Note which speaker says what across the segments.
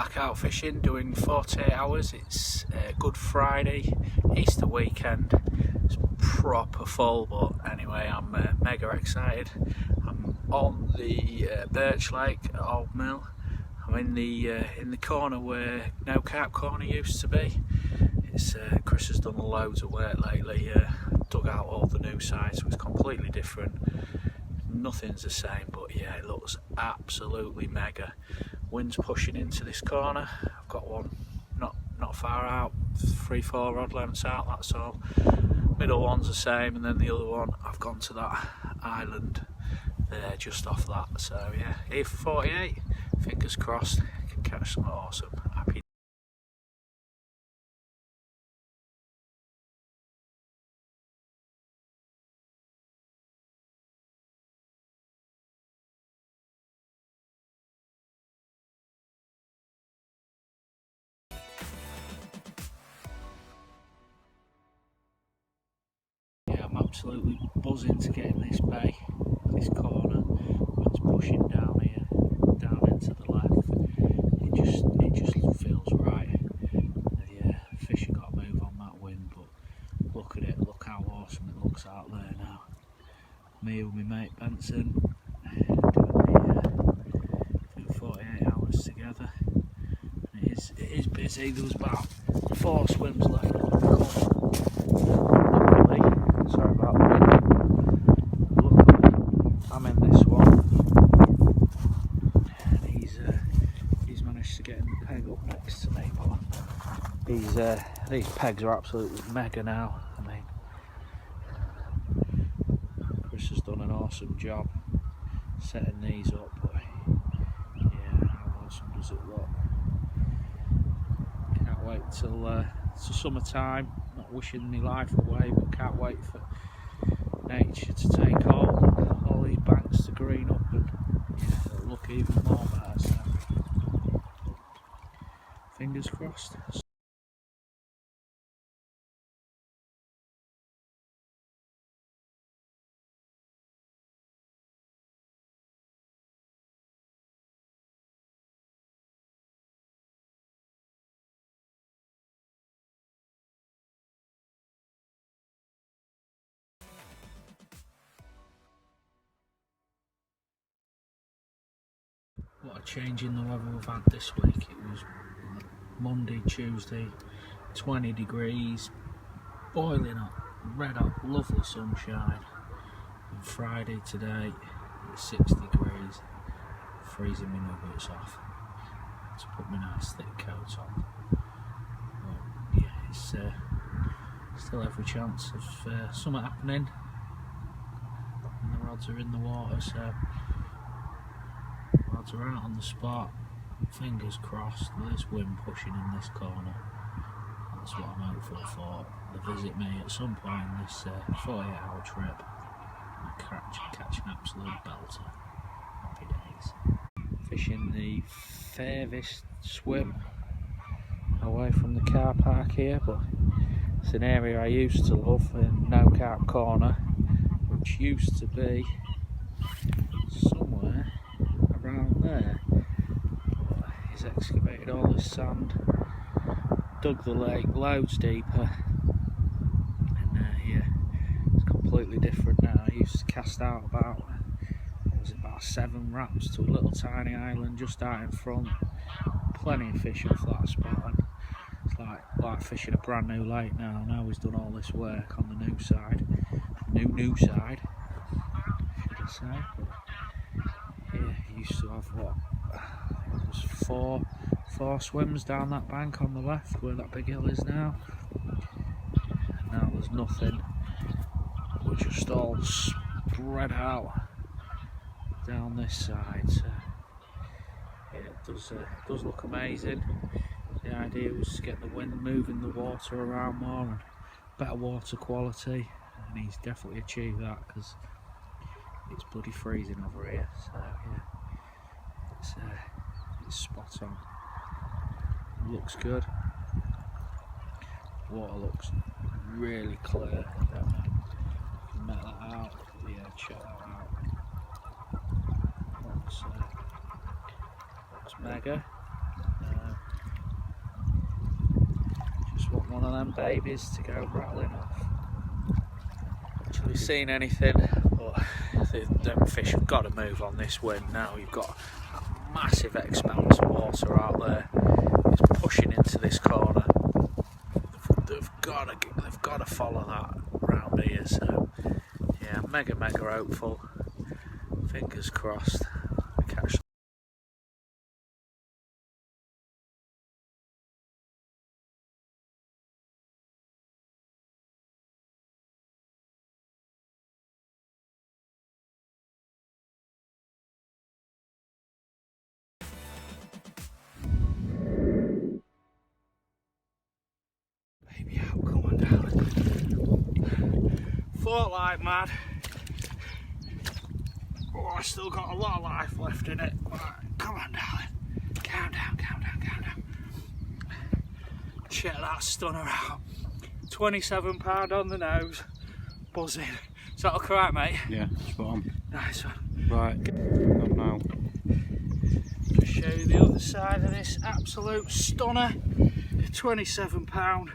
Speaker 1: back out fishing, doing 48 hours. It's Good Friday, Easter weekend. It's proper full, but anyway, I'm mega excited. I'm on the Birch Lake at Old Mill. I'm in the corner where No Carp corner used to be. It's Chris has done loads of work lately, dug out all the new sites, so it's completely different. Nothing's the same, but yeah, it looks absolutely mega. Wind's pushing into this corner. I've got one not far out, 3-4 rod lengths out, that's all. Middle one's the same, and then the other one, I've gone to that island there just off that. So yeah, here for 48, fingers crossed, I can catch something awesome. Happy. I'm absolutely buzzing to get in this bay, this corner. Wind's pushing down here, down into the left. It just feels right. The fish have got to move on that wind, but look at it, look how awesome it looks out there now. Me with my mate Benson doing 48 hours together. And it is busy. There was about 4 swims left on the corner. Sorry about the wind. Luckily, I'm in this one. And he's managed to get in the peg up next to me, but these pegs are absolutely mega now. I mean, Chris has done an awesome job setting these up, but yeah, how awesome does it look? Can't wait till summertime. Not wishing my life away, but can't wait for nature to take hold and all these banks to green up, and yeah, it'll look even more better. So fingers crossed. What a change in the weather we've had this week. It was Monday, Tuesday, 20 degrees, boiling hot, red hot, lovely sunshine. And Friday today, it's 6 degrees, freezing my nuggets off. To put my nice thick coat on. But yeah, it's still every chance of something happening. And the rods are in the water, so rods are out on the spot. Fingers crossed. There's wind pushing in this corner. That's what I'm hopeful for. They visit me at some point in this 48-hour trip. I catch an absolute belter. Happy days. Fishing the furthest swim away from the car park here, but it's an area I used to love in No Carp Corner, which used to be somewhere around there. But he's excavated all this sand, dug the lake loads deeper, and yeah, it's completely different now. I used to cast out about 7 wraps to a little tiny island just out in front. Plenty of fish off that spot, and it's like fishing a brand new lake now. Now he's done all this work on the new side, new side, should I say? But yeah, he used to have what? It was four swims down that bank on the left where that big hill is now. And now there's nothing. We're just all spread out down this side. So yeah, it does look amazing. The idea was to get the wind moving the water around more and better water quality, and he's definitely achieved that because it's bloody freezing over here. So yeah, it's spot on. It looks good. Water looks really clear. Can make that out. Yeah, check that out. Looks mega. want one of them babies to go rattling off. Actually seen anything, but them fish have got to move on this wind now. You've got a massive expanse of water out there. It's pushing into this corner. They've got to follow that round here. So yeah, mega hopeful. Fingers crossed. Catch. Baby out, come on down. Fought like mad. Oh, I still got a lot of life left in it. Right, come on, darling. Calm down. Check that stunner out. £27 on the nose. Buzzing. Is that alright, mate?
Speaker 2: Yeah, spot on.
Speaker 1: Nice one.
Speaker 2: Right, come now.
Speaker 1: Just show you the other side of this absolute stunner. £27.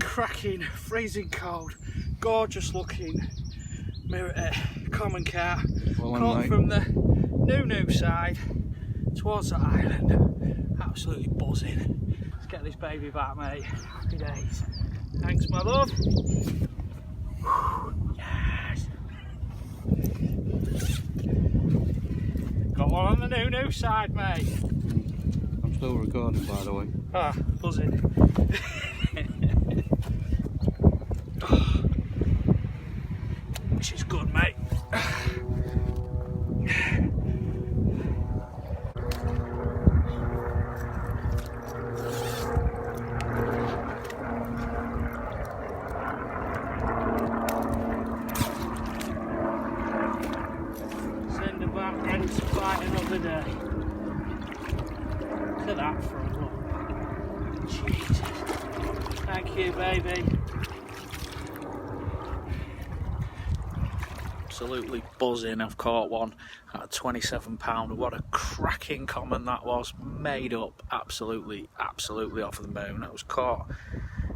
Speaker 1: Cracking, freezing cold, gorgeous looking common carp, caught from the new side towards the island. Absolutely buzzing. Let's get this baby back, mate. Happy days. Thanks, my love. Yes. Got one on the new side, mate.
Speaker 2: I'm still recording, by the way.
Speaker 1: Ah, buzzing. Which is good, mate. Send her back, ready to fight another day. Look at that for a look. Jesus. Thank you, baby. Absolutely buzzing. I've caught one at £27. What a cracking common that was. Made up absolutely off the moon. It was caught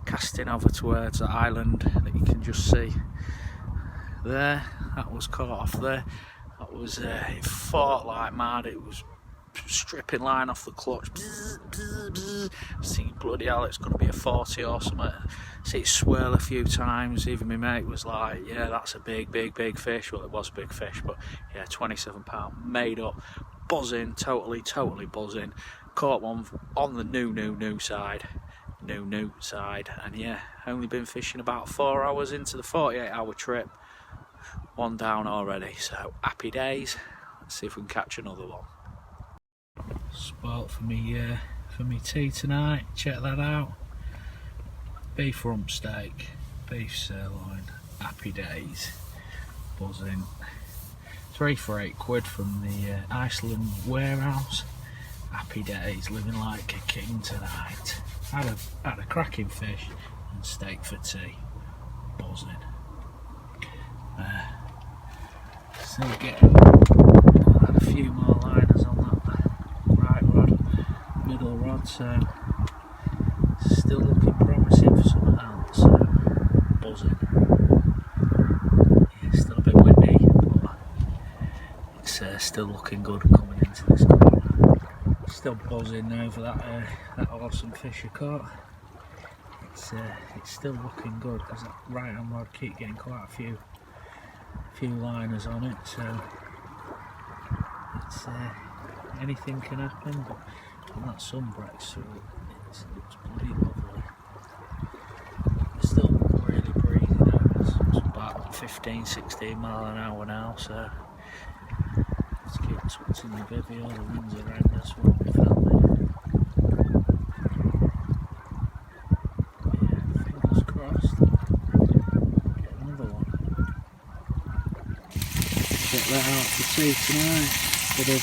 Speaker 1: casting over towards the island that you can just see there. That was caught off there. That was it fought like mad. It was stripping line off the clutch. Bzz, bzz, bzz. I was thinking, bloody hell, it's going to be a 40 or something. See it swirl a few times. Even my mate was like, yeah, that's a big fish. Well, it was a big fish, but yeah, £27. Made up. Buzzing, totally buzzing. Caught one on the new side. New side. And yeah, only been fishing about 4 hours into the 48-hour trip. One down already, so happy days. Let's see if we can catch another one. Spot for me tea tonight. Check that out. Beef rump steak, beef sirloin. Happy days. Buzzing. 3 for £8 from the Iceland warehouse. Happy days. Living like a king tonight. Had a cracking fish and steak for tea. Buzzing. Still getting a few more liners on that right rod, middle rod, so still looking promising for something else. So buzzing. Yeah, still a bit windy, but it's still looking good coming into this corner. Still buzzing over that awesome fish I caught. It's still looking good because that right hand rod keep getting quite a few liners on it, so it's anything can happen, but when that sun breaks through it's bloody lovely. It's still really breezy now. It's about 15-16 mile an hour now, so let's keep switching the bivvy. All the winds around us won't be filming. Yeah, fingers crossed. Get another one. Get that out for tea tonight. Bit of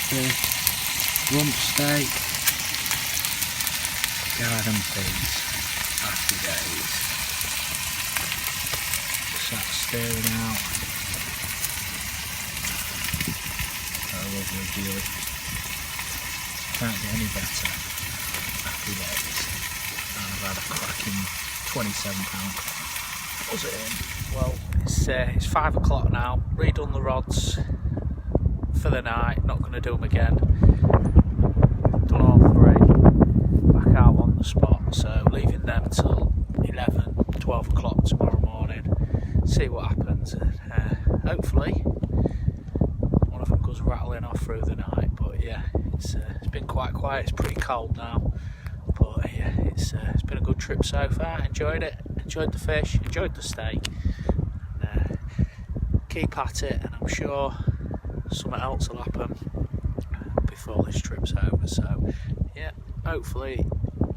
Speaker 1: rump steak, garden peas. Happy days. Sat staring out. A lovely view. Can't get any better. Happy days. And I've had a cracking £27. Was it in? Well, it's 5 o'clock now. Redone the rods for the night. Not going to do them again. Done all 3. Back out on the spot. So leaving them till 11, 12 o'clock tomorrow morning. See what happens. Hopefully one of them goes rattling off through the night. But yeah, it's been quite quiet. It's pretty cold now. But yeah, it's been a good trip so far. Enjoyed it. Enjoyed the fish. Enjoyed the steak. And, keep at it, and I'm sure something else will happen before this trip's over. So yeah, hopefully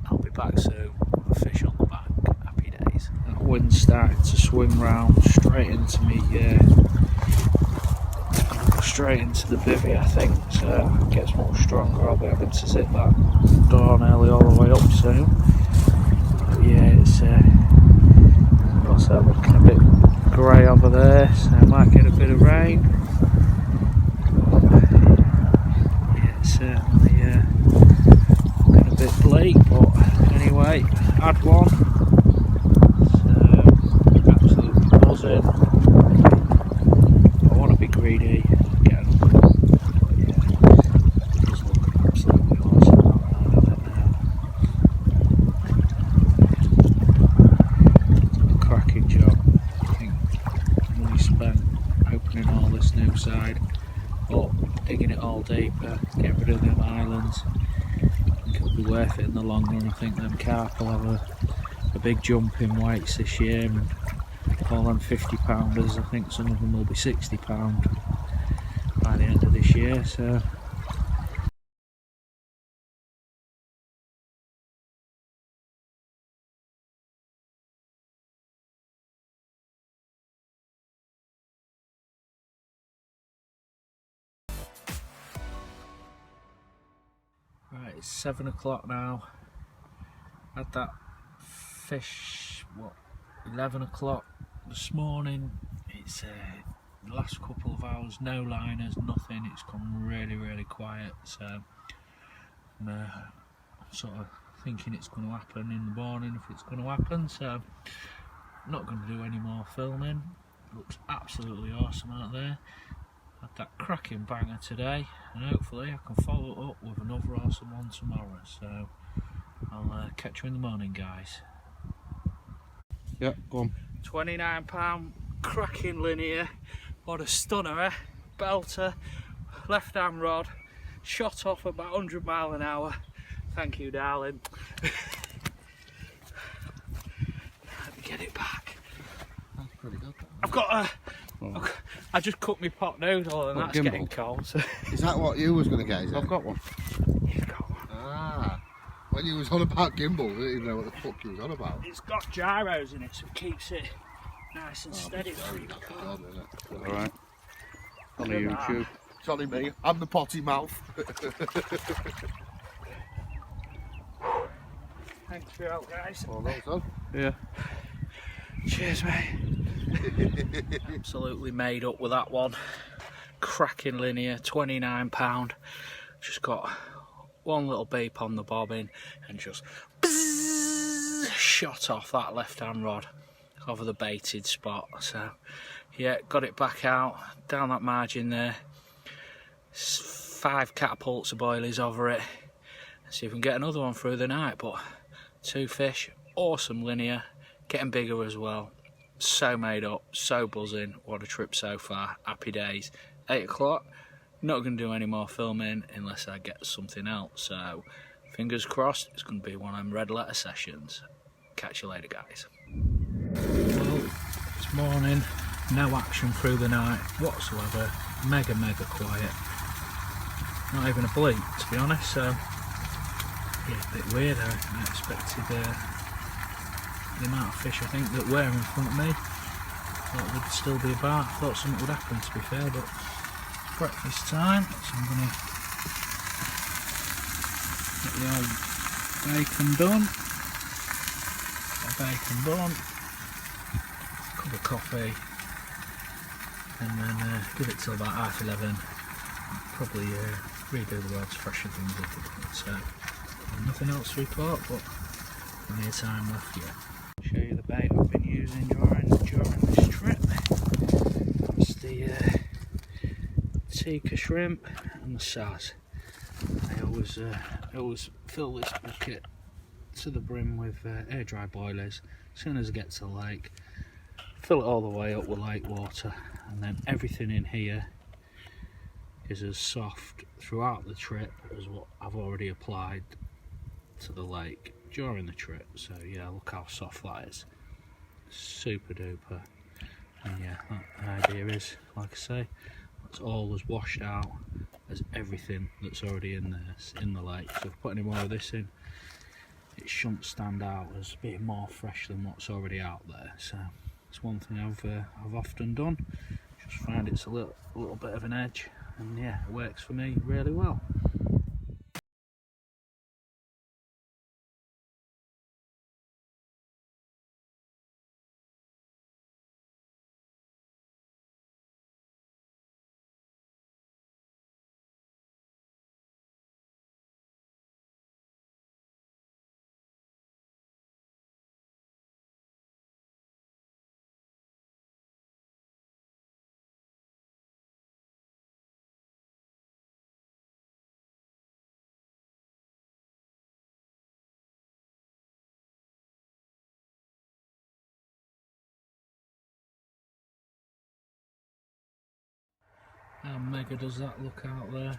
Speaker 1: I'll be back soon with a fish on the back. Happy days. That wind started to swing round straight into me. Straight into the bivvy, I think. So it gets much stronger. I'll be having to zip that door nearly all the way up soon. But yeah, it's what's that, looking a bit grey over there, so I might get a bit of rain. Yeah, it's certainly looking a bit bleak, but anyway, had one. So absolutely buzzing. I want to be greedy. Side, but digging it all deeper, get rid of them islands. I think it'll be worth it in the long run. I think them carp will have a big jump in weights this year, and all them 50-pounders, I think some of them will be £60 by the end of this year. So right, it's 7 o'clock now. Had that fish, 11 o'clock this morning. It's the last couple of hours, no liners, nothing. It's gone really quiet. So I'm sort of thinking it's going to happen in the morning if it's going to happen. So I'm not going to do any more filming. It looks absolutely awesome out there. Had that cracking banger today, and hopefully I can follow it up with another awesome one tomorrow. So I'll catch you in the morning, guys.
Speaker 2: Yeah, go on.
Speaker 1: £29 cracking linear. What a stunner, eh? Belter, left hand rod, shot off about 100 miles an hour. Thank you, darling. Let me get it back.
Speaker 2: That's pretty good.
Speaker 1: I've got a... I just cooked my pot noodle and that's
Speaker 2: gimbal?
Speaker 1: getting cold. So.
Speaker 3: Is that what you was going to get? Is it?
Speaker 2: I've got one.
Speaker 1: You've got one.
Speaker 3: Ah, when you was on about gimbal, I didn't even know what the fuck you was on about.
Speaker 1: It's got gyros in it, so it keeps it nice and steady.
Speaker 2: Alright. On the YouTube.
Speaker 3: It's only me. I'm the potty mouth.
Speaker 1: Thanks for your help, guys.
Speaker 3: Well, that's all.
Speaker 2: Yeah.
Speaker 1: Cheers, mate. Absolutely made up with that one. Cracking linear, £29. Just got one little beep on the bobbin and just bzzz, shot off that left hand rod over the baited spot. So yeah, got it back out down that margin there. 5 catapults of boilies over it. See if we can get another one through the night. But 2 fish, awesome linear, getting bigger as well. So made up, so buzzing. What a trip so far. Happy days. 8 o'clock. Not going to do any more filming unless I get something else. So fingers crossed it's going to be one of them red letter sessions. Catch you later, guys. Well, it's morning. No action through the night whatsoever. Mega quiet. Not even a bleep, to be honest. So yeah, a bit weird. I expected the amount of fish I think that were in front of me. Thought they'd still be about. Thought something would happen, to be fair, but breakfast time, so I'm going to get the old bacon done. Get bacon done, cup of coffee, and then give it till about 11:30. Probably redo the rods, freshen things up a bit. So nothing else to report, but plenty of time left yet. Show you using during this trip. That's the tikka shrimp and the saz. I always fill this bucket to the brim with air dry boilers. As soon as I get to the lake, fill it all the way up with lake water, and then everything in here is as soft throughout the trip as what I've already applied to the lake during the trip. So yeah, look how soft that is. Super duper. And yeah, the idea is, like I say, it's all as washed out as everything that's already in the lake. So if I put any more of this in, it shouldn't stand out as being more fresh than what's already out there. So it's one thing I've often done. Just find it's a little bit of an edge, and yeah, it works for me really well. How mega does that look out there?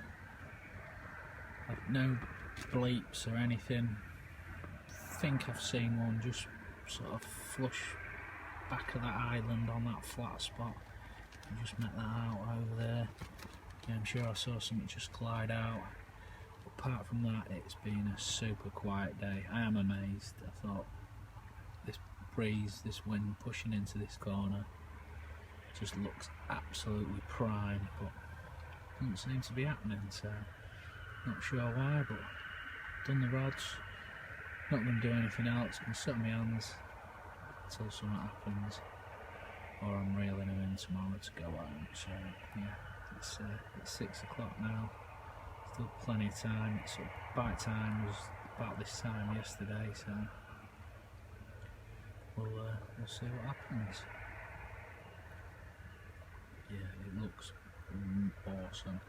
Speaker 1: Like no bleeps or anything. I think I've seen one just sort of flush back of that island on that flat spot. I just met that out over there. Yeah, I'm sure I saw something just glide out. But apart from that, it's been a super quiet day. I am amazed. I thought this breeze, this wind pushing into this corner just looks absolutely prime, but doesn't seem to be happening, so not sure why, but done the rods, not going to do anything else, going to sit on my hands until something happens, or I'm reeling them in tomorrow to go home. So yeah, it's 6 o'clock now, still plenty of time. It's bite time was about this time yesterday, so we'll see what happens. Yeah, it looks awesome.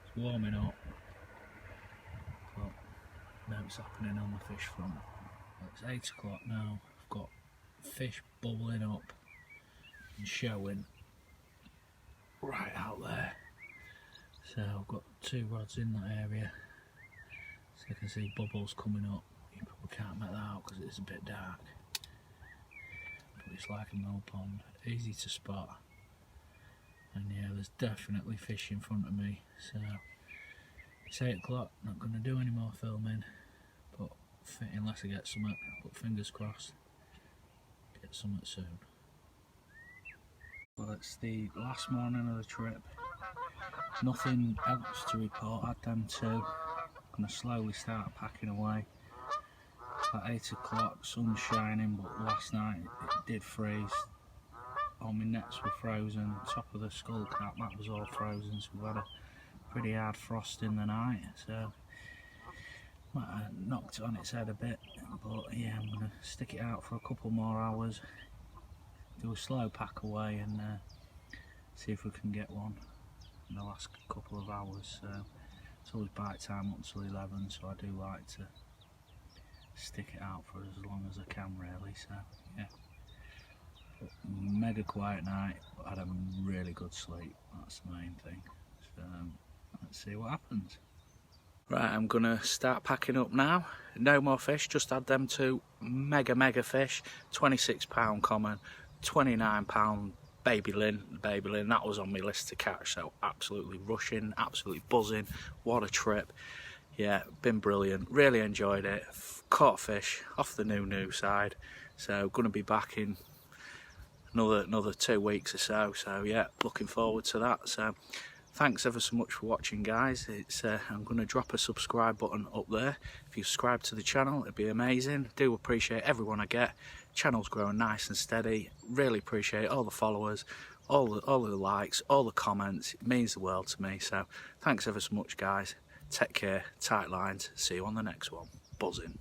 Speaker 1: It's warming up, but now it's happening on the fish front. Well, it's 8 o'clock now. I've got fish bubbling up and showing right out there. So I've got 2 rods in that area, so you can see bubbles coming up. You probably can't make that out because it's a bit dark, but it's like a mill pond, easy to spot. And yeah, there's definitely fish in front of me. So it's 8 o'clock, not going to do any more filming, but unless I get something, but fingers crossed, get something soon. Well, it's the last morning of the trip, nothing else to report. Had them 2, going to slowly start packing away. At 8 o'clock, sun's shining, but last night it did freeze. All my nets were frozen, top of the skull cap, that was all frozen, so we've had a pretty hard frost in the night, so might have knocked it on its head a bit, but yeah, I'm going to stick it out for a couple more hours, do a slow pack away, and see if we can get one in the last couple of hours. So it's always bite time up till 11, so I do like to stick it out for as long as I can really, so yeah. Mega quiet night, but had a really good sleep, that's the main thing. So let's see what happens. Right, I'm gonna start packing up now. No more fish, just had them 2 mega fish, £26 common, £29 baby lin. That was on my list to catch, so absolutely rushing, absolutely buzzing. What a trip. Yeah, been brilliant, really enjoyed it. Caught fish off the new side, so gonna be back in another 2 weeks or so. So yeah, looking forward to that. So thanks ever so much for watching, guys. It's I'm going to drop a subscribe button up there. If you subscribe to the channel, it'd be amazing. Do appreciate everyone I get. Channel's growing nice and steady. Really appreciate all the followers, all the likes, all the comments. It means the world to me. So thanks ever so much, guys. Take care, tight lines. See you on the next one. Buzzing.